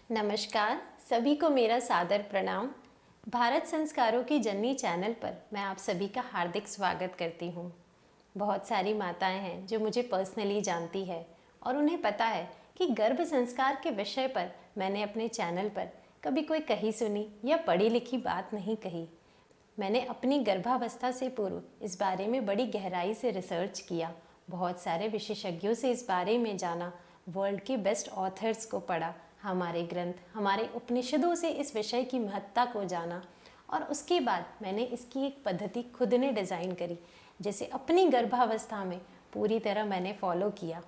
नमस्कार, सभी को मेरा सादर प्रणाम। भारत संस्कारों की जननी चैनल पर मैं आप सभी का हार्दिक स्वागत करती हूँ। बहुत सारी माताएं हैं जो मुझे पर्सनली जानती है और उन्हें पता है कि गर्भ संस्कार के विषय पर मैंने अपने चैनल पर कभी कोई कही सुनी या पढ़ी लिखी बात नहीं कही। मैंने अपनी गर्भावस्था से पूर्व इस बारे में बड़ी गहराई से रिसर्च किया, बहुत सारे विशेषज्ञों से इस बारे में जाना, वर्ल्ड के बेस्ट ऑथर्स को पढ़ा, हमारे ग्रंथ, हमारे उपनिषदों से इस विषय की महत्ता को जाना और उसके बाद मैंने इसकी एक पद्धति खुद ने डिज़ाइन करी, जिसे अपनी गर्भावस्था में पूरी तरह मैंने फॉलो किया।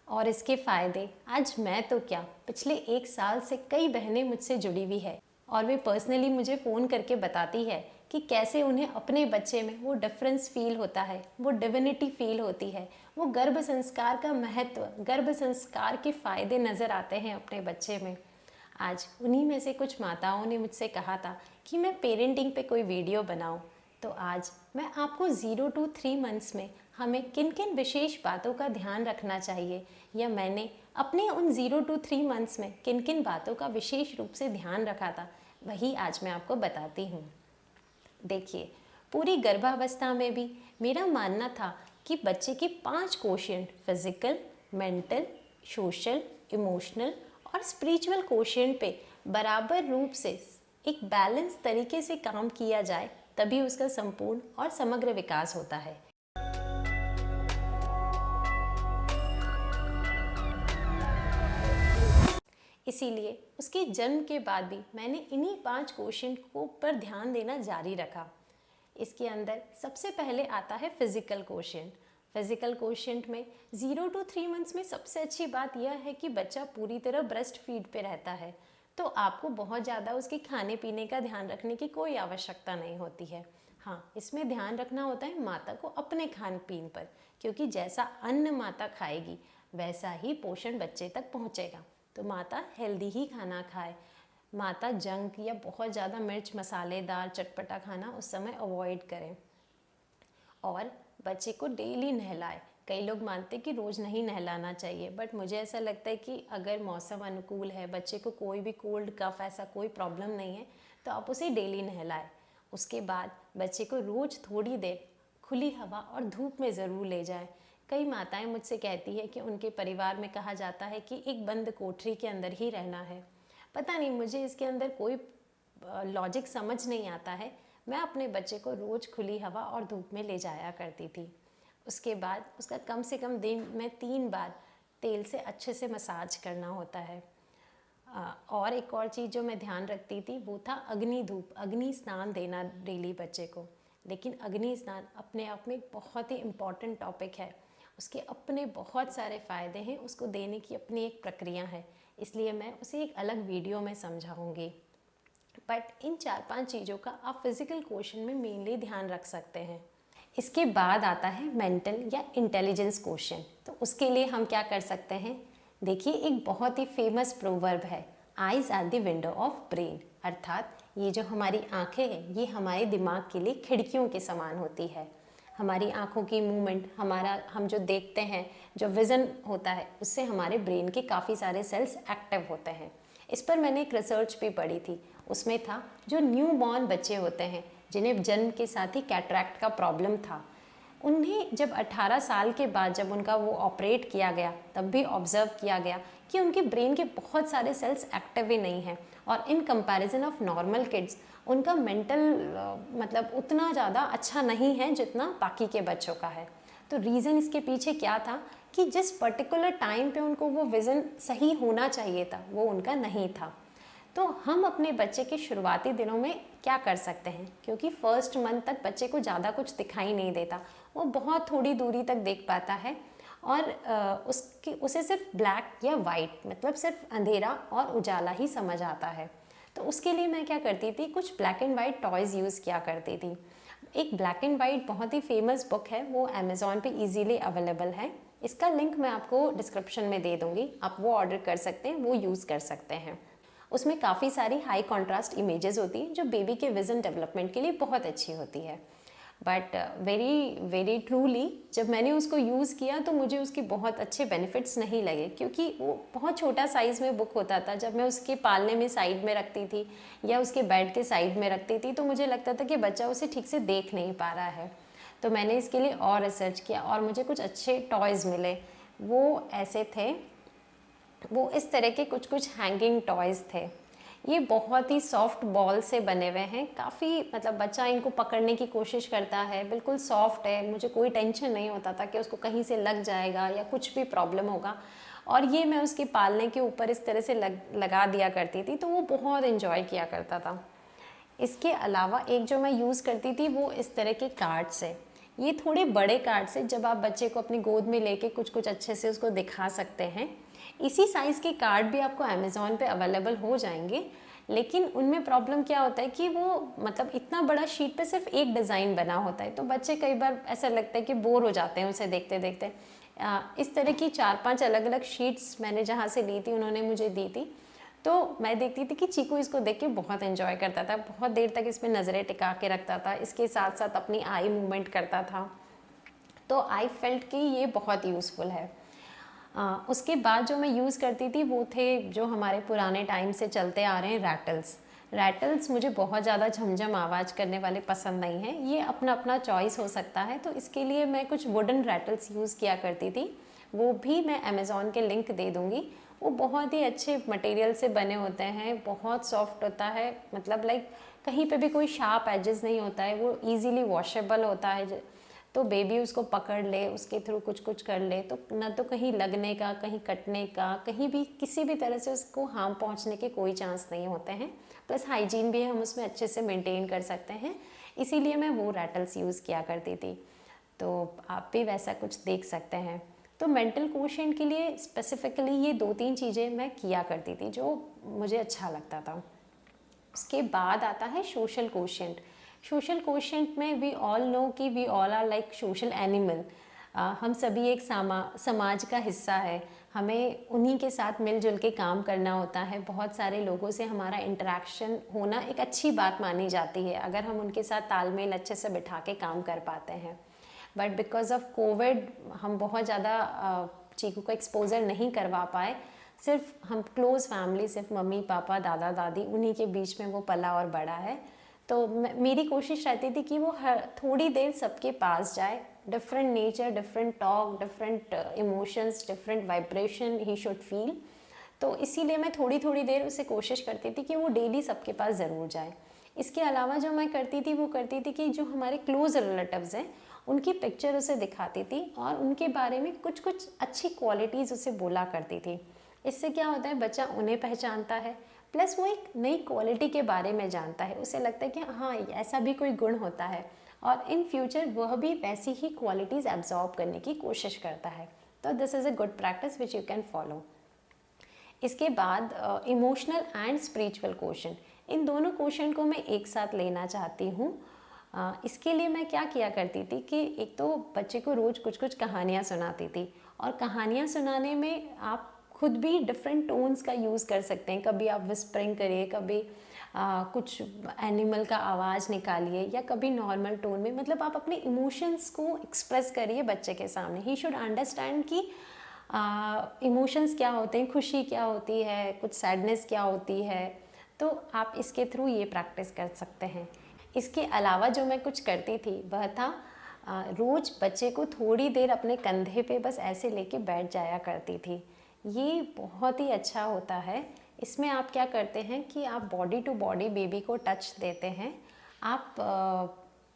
और इसके फ़ायदे आज मैं तो क्या, पिछले 1 साल से कई बहनें मुझसे जुड़ी हुई है और वे पर्सनली मुझे फ़ोन करके बताती है कि कैसे उन्हें अपने बच्चे में वो डिफरेंस फील होता है, वो डिविनिटी फील होती है, वो गर्भ संस्कार का महत्व, गर्भ संस्कार के फ़ायदे नज़र आते हैं अपने बच्चे में। आज उन्हीं में से कुछ माताओं ने मुझसे कहा था कि मैं पेरेंटिंग पे कोई वीडियो बनाऊं, तो आज मैं आपको 0 to 3 मंथ्स में हमें किन किन विशेष बातों का ध्यान रखना चाहिए या मैंने अपने उन 0 to 3 मंथ्स में किन किन बातों का विशेष रूप से ध्यान रखा था, वही आज मैं आपको बताती हूँ। देखिए, पूरी गर्भावस्था में भी मेरा मानना था कि बच्चे के 5 quotient physical, mental, social, emotional और स्पिरिचुअल कोशेंट पे बराबर रूप से एक बैलेंस तरीके से काम किया जाए, तभी उसका संपूर्ण और समग्र विकास होता है। इसीलिए उसके जन्म के बाद भी मैंने इन्हीं 5 क्वेश्चन को पर ध्यान देना जारी रखा। इसके अंदर सबसे पहले आता है फिजिकल क्वेश्चन। फिजिकल क्वेश्चन में 0 to 3 मंथ्स में सबसे अच्छी बात यह है कि बच्चा पूरी तरह ब्रेस्ट फीड पे रहता है, तो आपको बहुत ज़्यादा उसके खाने पीने का ध्यान रखने की कोई आवश्यकता नहीं होती है। हाँ, इसमें ध्यान रखना होता है माता को अपने खान पीन पर, क्योंकि जैसा अन्न माता खाएगी वैसा ही पोषण बच्चे तक पहुँचेगा। तो माता हेल्दी ही खाना खाए, माता जंक या बहुत ज़्यादा मिर्च मसालेदार चटपटा खाना उस समय अवॉइड करें और बच्चे को डेली नहलाए। कई लोग मानते हैं कि रोज़ नहीं नहलाना चाहिए, बट मुझे ऐसा लगता है कि अगर मौसम अनुकूल है, बच्चे को कोई भी कोल्ड कफ ऐसा कोई प्रॉब्लम नहीं है, तो आप उसे डेली नहलाएं। उसके बाद बच्चे को रोज़ थोड़ी देर खुली हवा और धूप में ज़रूर ले जाएं। कई माताएं मुझसे कहती है कि उनके परिवार में कहा जाता है कि एक बंद कोठरी के अंदर ही रहना है। पता नहीं, मुझे इसके अंदर कोई लॉजिक समझ नहीं आता है। मैं अपने बच्चे को रोज़ खुली हवा और धूप में ले जाया करती थी। उसके बाद उसका कम से कम दिन में 3 बार तेल से अच्छे से मसाज करना होता है। और एक और चीज़ जो मैं ध्यान रखती थी वो था अग्नि धूप, अग्नि स्नान देना डेली बच्चे को। लेकिन अग्नि स्नान अपने आप में एक बहुत ही इम्पॉर्टेंट टॉपिक है, उसके अपने बहुत सारे फ़ायदे हैं, उसको देने की अपनी एक प्रक्रिया है, इसलिए मैं उसे एक अलग वीडियो में समझाऊंगी। बट इन 4-5 चीज़ों का आप फिज़िकल क्वेश्चन में मेनली ध्यान रख सकते हैं। इसके बाद आता है मेंटल या इंटेलिजेंस क्वेश्चन। तो उसके लिए हम क्या कर सकते हैं, देखिए एक बहुत ही फेमस प्रोवर्ब है, eyes are the window of brain, अर्थात ये जो हमारी आँखें हैं ये हमारे दिमाग के लिए खिड़कियों के समान होती है। हमारी आँखों की मूवमेंट, हम जो देखते हैं, जो विज़न होता है, उससे हमारे ब्रेन के काफ़ी सारे सेल्स एक्टिव होते हैं। इस पर मैंने एक रिसर्च भी पढ़ी थी, उसमें था जो न्यू बॉर्न बच्चे होते हैं जिन्हें जन्म के साथ ही कैटरैक्ट का प्रॉब्लम था, उन्हें जब 18 साल के बाद जब उनका वो ऑपरेट किया गया तब भी ऑब्जर्व किया गया कि उनके ब्रेन के बहुत सारे सेल्स एक्टिव ही नहीं हैं और in comparison of normal kids उनका मेंटल मतलब उतना ज़्यादा अच्छा नहीं है जितना बाकी के बच्चों का है। तो रीज़न इसके पीछे क्या था कि जिस पर्टिकुलर टाइम पे उनको वो विज़न सही होना चाहिए था वो उनका नहीं था। तो हम अपने बच्चे के शुरुआती दिनों में क्या कर सकते हैं, क्योंकि फर्स्ट मंथ तक बच्चे को ज़्यादा कुछ दिखाई नहीं देता, वो बहुत थोड़ी दूरी तक देख पाता है और उसे सिर्फ ब्लैक या वाइट मतलब सिर्फ अंधेरा और उजाला ही समझ आता है। तो उसके लिए मैं क्या करती थी, कुछ black and white toys use किया करती थी। एक ब्लैक एंड वाइट बहुत ही फेमस बुक है, वो अमेज़ॉन पे इजीली अवेलेबल है, इसका लिंक मैं आपको डिस्क्रिप्शन में दे दूँगी, आप वो ऑर्डर कर सकते हैं, वो यूज़ कर सकते हैं। उसमें काफ़ी सारी हाई कॉन्ट्रास्ट इमेजेस होती हैं जो बेबी के विज़न डेवलपमेंट के लिए बहुत अच्छी होती है। बट वेरी वेरी ट्रूली जब मैंने उसको यूज़ किया तो मुझे उसके बहुत अच्छे बेनिफिट्स नहीं लगे, क्योंकि वो बहुत छोटा साइज़ में बुक होता था। जब मैं उसके पालने में साइड में रखती थी या उसके बेड के साइड में रखती थी तो मुझे लगता था कि बच्चा उसे ठीक से देख नहीं पा रहा है। तो मैंने इसके लिए और रिसर्च किया और मुझे कुछ अच्छे टॉयज़ मिले। वो ऐसे थे, वो इस तरह के कुछ कुछ हैंगिंग टॉयज़ थे। ये बहुत ही सॉफ्ट बॉल से बने हुए हैं, काफ़ी मतलब बच्चा इनको पकड़ने की कोशिश करता है, बिल्कुल सॉफ्ट है, मुझे कोई टेंशन नहीं होता था कि उसको कहीं से लग जाएगा या कुछ भी प्रॉब्लम होगा। और ये मैं उसके पालने के ऊपर इस तरह से लगा दिया करती थी, तो वो बहुत इन्जॉय किया करता था। इसके अलावा एक जो मैं यूज़ करती थी वो इस तरह के कार्ड्स है। ये थोड़े बड़े कार्ड्स है, जब आप बच्चे को अपनी गोद में लेके कुछ कुछ अच्छे से उसको दिखा सकते हैं। इसी साइज़ के कार्ड भी आपको अमेज़ॉन पे अवेलेबल हो जाएंगे, लेकिन उनमें प्रॉब्लम क्या होता है कि वो मतलब इतना बड़ा शीट पे सिर्फ एक डिज़ाइन बना होता है, तो बच्चे कई बार ऐसा लगता है कि बोर हो जाते हैं उसे देखते देखते। इस तरह की 4-5 अलग अलग शीट्स मैंने जहाँ से ली थी उन्होंने मुझे दी थी, तो मैं देखती थी कि चीकू इसको देख के बहुत एंजॉय करता था, बहुत देर तक इस पर नज़रें टिका के रखता था, इसके साथ साथ अपनी आई मूवमेंट करता था। तो आई फेल्ट कि ये बहुत यूज़फुल है। उसके बाद जो मैं यूज़ करती थी वो थे जो हमारे पुराने टाइम से चलते आ रहे हैं रैटल्स। रैटल्स मुझे बहुत ज़्यादा झमझम आवाज़ करने वाले पसंद नहीं हैं, ये अपना अपना चॉइस हो सकता है, तो इसके लिए मैं कुछ वुडन रैटल्स यूज़ किया करती थी। वो भी मैं अमेज़ॉन के लिंक दे दूँगी। वो बहुत ही अच्छे मटेरियल से बने होते हैं, बहुत सॉफ्ट होता है, मतलब लाइक कहीं पे भी कोई शार्प एजेस नहीं होता है, वो ईज़िली वॉशेबल होता है, तो बेबी उसको पकड़ ले, उसके थ्रू कुछ कुछ कर ले, तो ना तो कहीं लगने का, कहीं कटने का, कहीं भी किसी भी तरह से उसको हार्म पहुंचने के कोई चांस नहीं होते हैं। प्लस हाइजीन भी हम उसमें अच्छे से मेंटेन कर सकते हैं, इसीलिए मैं वो रैटल्स यूज़ किया करती थी। तो आप भी वैसा कुछ देख सकते हैं। तो मेंटल क्वोशिएंट के लिए स्पेसिफिकली ये 2-3 चीज़ें मैं किया करती थी जो मुझे अच्छा लगता था। उसके बाद आता है सोशल क्वोशिएंट। सोशल क्वोशिएंट में वी ऑल नो कि we all are like social animal. हम सभी एक समाज का हिस्सा है, हमें उन्हीं के साथ मिलजुल के काम करना होता है। बहुत सारे लोगों से हमारा इंटरेक्शन होना एक अच्छी बात मानी जाती है अगर हम उनके साथ तालमेल अच्छे से बिठा के काम कर पाते हैं। बट बिकॉज ऑफ कोविड हम बहुत ज़्यादा चीकू को एक्सपोजर नहीं करवा पाए। सिर्फ हम क्लोज़ फैमिली, सिर्फ मम्मी पापा दादा दादी, उन्हीं के बीच में वो पला और बड़ा है। तो मेरी कोशिश रहती थी कि वो थोड़ी देर सबके पास जाए। Different nature, different talk, different emotions, different vibration he should feel. तो इसीलिए मैं थोड़ी थोड़ी देर उसे कोशिश करती थी कि वो डेली सबके पास ज़रूर जाए। इसके अलावा जो मैं करती थी वो करती थी कि जो हमारे क्लोज रिलेटिव्स हैं उनकी पिक्चर उसे दिखाती थी और उनके बारे में कुछ कुछ अच्छी क्वालिटीज़ उसे बोला करती थी। इससे क्या होता है, बच्चा उन्हें पहचानता है, प्लस वो एक नई क्वालिटी के बारे में जानता है। उसे लगता है कि हाँ ऐसा भी कोई गुण होता है, और इन फ्यूचर वह भी वैसी ही क्वालिटीज़ एब्जॉर्ब करने की कोशिश करता है। तो this is a good practice which you can follow. इसके बाद इमोशनल एंड स्पिरिचुअल क्वेश्चन, इन दोनों क्वेश्चन को मैं एक साथ लेना चाहती हूँ। इसके लिए मैं क्या किया करती थी कि एक तो बच्चे को रोज़ कुछ कुछ कहानियाँ सुनाती थी, और कहानियाँ सुनाने में आप खुद भी डिफरेंट टोन्स का यूज़ कर सकते हैं। कभी आप विस्परिंग करिए, कभी कुछ एनिमल का आवाज़ निकालिए, या कभी नॉर्मल टोन में, मतलब आप अपने इमोशंस को एक्सप्रेस करिए बच्चे के सामने। ही शुड अंडरस्टैंड कि इमोशंस क्या होते हैं, खुशी क्या होती है, कुछ सैडनेस क्या होती है। तो आप इसके थ्रू ये प्रैक्टिस कर सकते हैं। इसके अलावा जो मैं कुछ करती थी वह था रोज़ बच्चे को थोड़ी देर अपने कंधे पे बस ऐसे लेके बैठ जाया करती थी। ये बहुत ही अच्छा होता है। इसमें आप क्या करते हैं कि आप बॉडी टू बॉडी बेबी को टच देते हैं। आप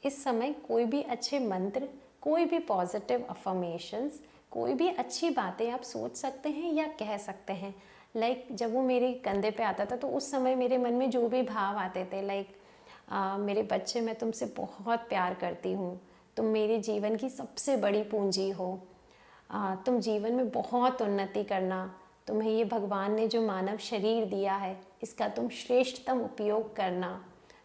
इस समय कोई भी अच्छे मंत्र, कोई भी पॉजिटिव अफर्मेशंस, कोई भी अच्छी बातें आप सोच सकते हैं या कह सकते हैं। लाइक जब वो मेरे कंधे पे आता था तो उस समय मेरे मन में जो भी भाव आते थे, लाइक मेरे बच्चे, मैं तुमसे बहुत प्यार करती हूँ, तुम मेरे जीवन की सबसे बड़ी पूंजी हो, तुम जीवन में बहुत उन्नति करना, तुम्हें ये भगवान ने जो मानव शरीर दिया है इसका तुम श्रेष्ठतम उपयोग करना,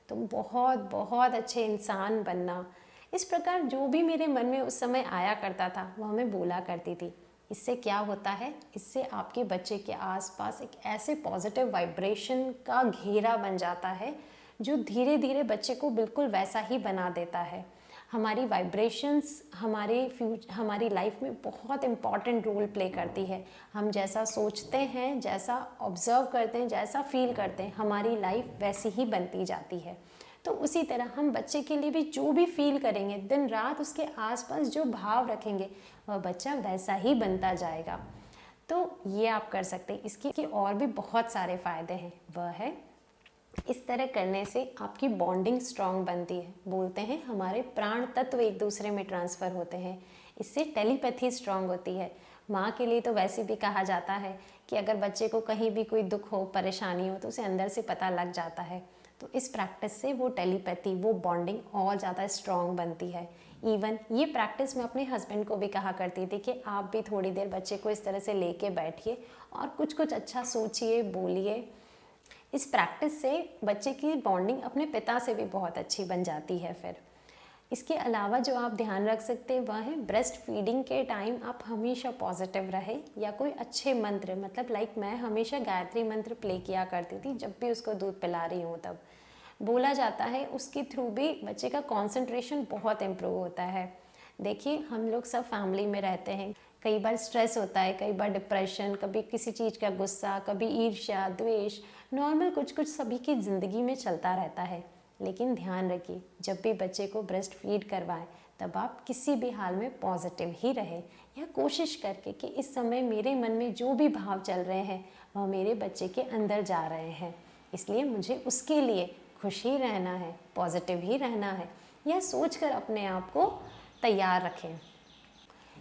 तुम बहुत बहुत अच्छे इंसान बनना। इस प्रकार जो भी मेरे मन में उस समय आया करता था वह मैं बोला करती थी। इससे क्या होता है, इससे आपके बच्चे के आसपास एक ऐसे पॉजिटिव वाइब्रेशन का घेरा बन जाता है जो धीरे धीरे बच्चे को बिल्कुल वैसा ही बना देता है। हमारी वाइब्रेशंस हमारी लाइफ में बहुत इम्पॉर्टेंट रोल प्ले करती है। हम जैसा सोचते हैं, जैसा ऑब्ज़र्व करते हैं, जैसा फील करते हैं, हमारी लाइफ वैसी ही बनती जाती है। तो उसी तरह हम बच्चे के लिए भी जो भी फील करेंगे, दिन रात उसके आसपास जो भाव रखेंगे, वह बच्चा वैसा ही बनता जाएगा। तो ये आप कर सकते हैं। इसके और भी बहुत सारे फ़ायदे हैं। वह है, इस तरह करने से आपकी बॉन्डिंग स्ट्रॉन्ग बनती है। बोलते हैं हमारे प्राण तत्व एक दूसरे में ट्रांसफ़र होते हैं। इससे टेलीपैथी स्ट्रॉन्ग होती है। माँ के लिए तो वैसे भी कहा जाता है कि अगर बच्चे को कहीं भी कोई दुख हो, परेशानी हो, तो उसे अंदर से पता लग जाता है। तो इस प्रैक्टिस से वो टेलीपैथी, वो बॉन्डिंग और ज़्यादा स्ट्रॉन्ग बनती है। इवन ये प्रैक्टिस मैं अपने हस्बैंड को भी कहा करती थी कि आप भी थोड़ी देर बच्चे को इस तरह से लेके बैठिए और कुछ कुछ अच्छा सोचिए, बोलिए। इस प्रैक्टिस से बच्चे की बॉन्डिंग अपने पिता से भी बहुत अच्छी बन जाती है। फिर इसके अलावा जो आप ध्यान रख सकते हैं वह है, ब्रेस्ट फीडिंग के टाइम आप हमेशा पॉजिटिव रहे या कोई अच्छे मंत्र, मतलब मैं हमेशा गायत्री मंत्र प्ले किया करती थी जब भी उसको दूध पिला रही हूँ। तब बोला जाता है उसके थ्रू भी बच्चे का कंसंट्रेशन बहुत इम्प्रूव होता है। देखिए, हम लोग सब फैमिली में रहते हैं, कई बार स्ट्रेस होता है, कई बार डिप्रेशन, कभी किसी चीज़ का गुस्सा, कभी ईर्ष्या, द्वेष, नॉर्मल कुछ कुछ सभी की ज़िंदगी में चलता रहता है। लेकिन ध्यान रखिए, जब भी बच्चे को ब्रेस्ट फीड करवाएं तब आप किसी भी हाल में पॉजिटिव ही रहें। यह कोशिश करके कि इस समय मेरे मन में जो भी भाव चल रहे हैं वह मेरे बच्चे के अंदर जा रहे हैं, इसलिए मुझे उसके लिए खुश ही रहना है, पॉजिटिव ही रहना है, यह सोचकर अपने आप को तैयार रखें।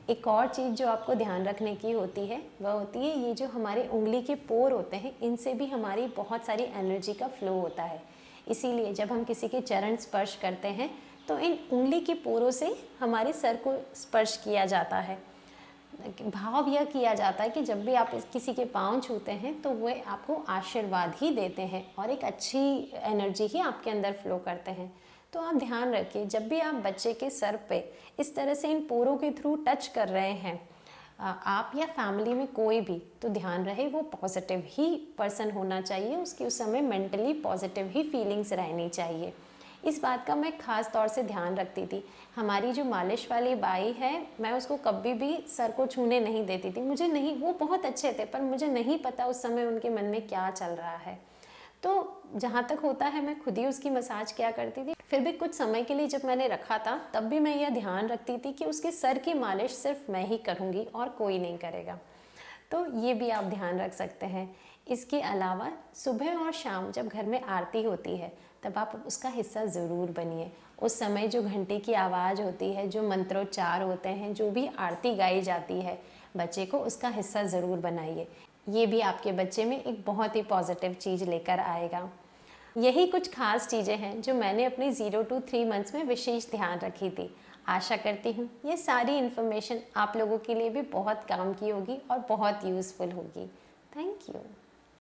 एक और चीज़ जो आपको ध्यान रखने की होती है वह होती है, ये जो हमारे उंगली के पोर होते हैं, इनसे भी हमारी बहुत सारी एनर्जी का फ्लो होता है। इसीलिए जब हम किसी के चरण स्पर्श करते हैं तो इन उंगली के पोरों से हमारे सर को स्पर्श किया जाता है। भाव यह किया जाता है कि जब भी आप किसी के पाँव छूते हैं तो वे आपको आशीर्वाद ही देते हैं और एक अच्छी एनर्जी ही आपके अंदर फ्लो करते हैं। तो आप ध्यान रखिए, जब भी आप बच्चे के सर पे इस तरह से इन पोरों के थ्रू टच कर रहे हैं, आप या फैमिली में कोई भी, तो ध्यान रहे वो पॉजिटिव ही पर्सन होना चाहिए, उसकी उस समय मेंटली पॉजिटिव ही फीलिंग्स रहनी चाहिए। इस बात का मैं ख़ास तौर से ध्यान रखती थी। हमारी जो मालिश वाली बाई है, मैं उसको कभी भी सर को छूने नहीं देती थी। मुझे नहीं, वो बहुत अच्छे थे पर मुझे नहीं पता उस समय उनके मन में क्या चल रहा है। तो जहाँ तक होता है मैं खुद ही उसकी मसाज किया करती थी। फिर भी कुछ समय के लिए जब मैंने रखा था तब भी मैं यह ध्यान रखती थी कि उसके सर की मालिश सिर्फ मैं ही करूँगी और कोई नहीं करेगा। तो ये भी आप ध्यान रख सकते हैं। इसके अलावा सुबह और शाम जब घर में आरती होती है तब आप उसका हिस्सा ज़रूर बनिए। उस समय जो घंटे की आवाज़ होती है, जो मंत्रोच्चार होते हैं, जो भी आरती गाई जाती है, बच्चे को उसका हिस्सा ज़रूर बनाइए। ये भी आपके बच्चे में एक बहुत ही पॉजिटिव चीज़ लेकर आएगा। यही कुछ खास चीज़ें हैं जो मैंने अपने 0 to 3 मंथ्स में विशेष ध्यान रखी थी। आशा करती हूँ ये सारी इन्फॉर्मेशन आप लोगों के लिए भी बहुत काम की होगी और बहुत यूज़फुल होगी। Thank you.